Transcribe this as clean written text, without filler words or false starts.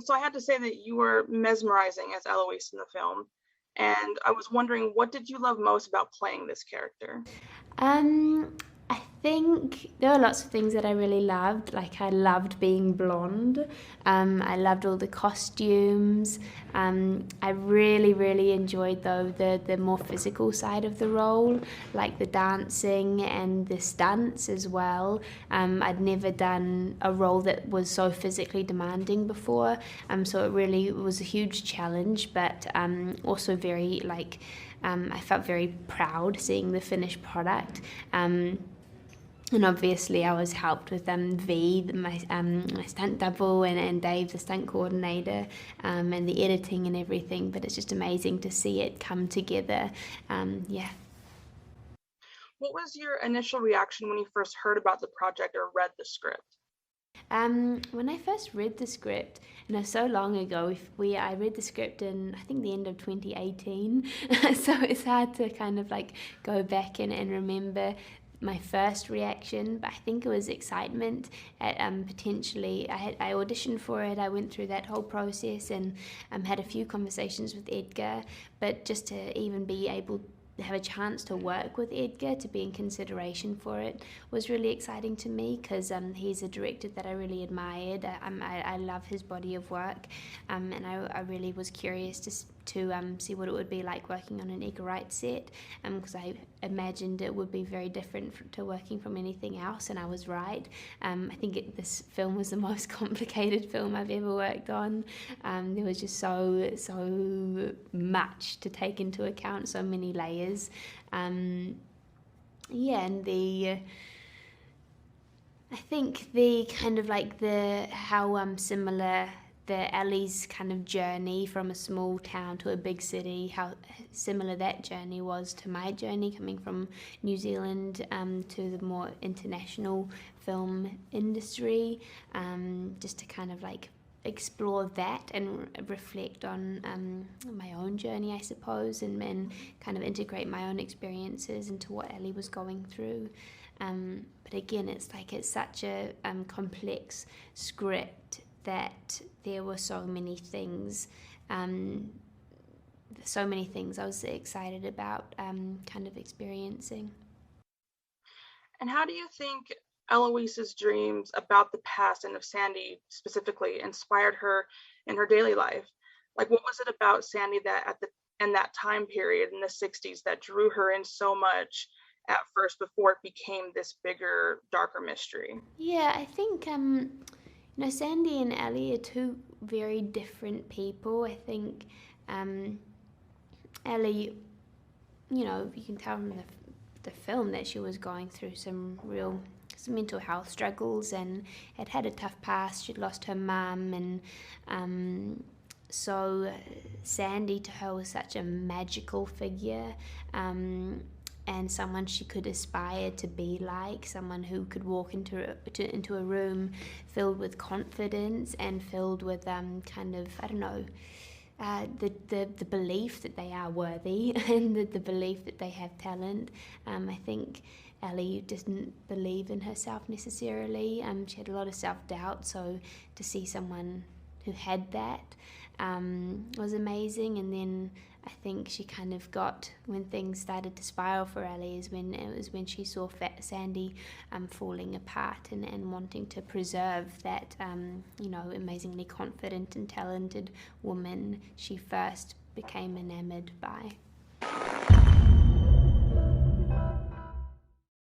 So I had to say that you were mesmerizing as Eloise in the film, and I was wondering, what did you love most about playing this character? Um, I think there were lots of things that I really loved. Like I loved being blonde. I loved all the costumes. I really, really enjoyed though the more physical side of the role, like the dancing and the stunts as well. I'd never done a role that was so physically demanding before. So it really was a huge challenge, but also very like I felt very proud seeing the finished product. And obviously, I was helped with my stunt double, and Dave, the stunt coordinator, and the editing and everything. But it's just amazing to see it come together. Yeah. What was your initial reaction when you first heard about the project or read the script? When I first read the script, so long ago, I read the script in I think the end of 2018, so it's hard to kind of like go back and remember my first reaction, but I think it was excitement at potentially. I auditioned for it. I went through that whole process and had a few conversations with Edgar, but just to even be able have a chance to work with Edgar, to be in consideration for it, was really exciting to me because he's a director that I really admired. I love his body of work, and I really was curious to see what it would be like working on an Edgar Wright set, because I imagined it would be very different to working from anything else, and I was right. I think this film was the most complicated film I've ever worked on. There was just so much to take into account, so many layers. Yeah, and I think the kind of like the how similar the Ellie's kind of journey from a small town to a big city, how similar that journey was to my journey coming from New Zealand to the more international film industry, just to kind of like explore that and reflect on my own journey, I suppose, and kind of integrate my own experiences into what Ellie was going through. But again, it's such a complex script that there were so many things I was excited about kind of experiencing. And how do you think Eloise's dreams about the past and of Sandy specifically inspired her in her daily life? Like, what was it about Sandy that in that time period in the 60s that drew her in so much at first before it became this bigger, darker mystery? Yeah, I think Sandy and Ellie are two very different people. I think Ellie, you can tell from the film that she was going through some mental health struggles and had a tough past. She'd lost her mum, and so Sandy to her was such a magical figure. And someone she could aspire to be like, someone who could walk into a room filled with confidence and filled with kind of, I don't know, the belief that they are worthy and the belief that they have talent. I think Ellie didn't believe in herself necessarily. She had a lot of self-doubt, so to see someone who had that was amazing. And then I think she kind of got, when things started to spiral for Ellie, was when she saw Sandy falling apart and wanting to preserve that amazingly confident and talented woman she first became enamored by.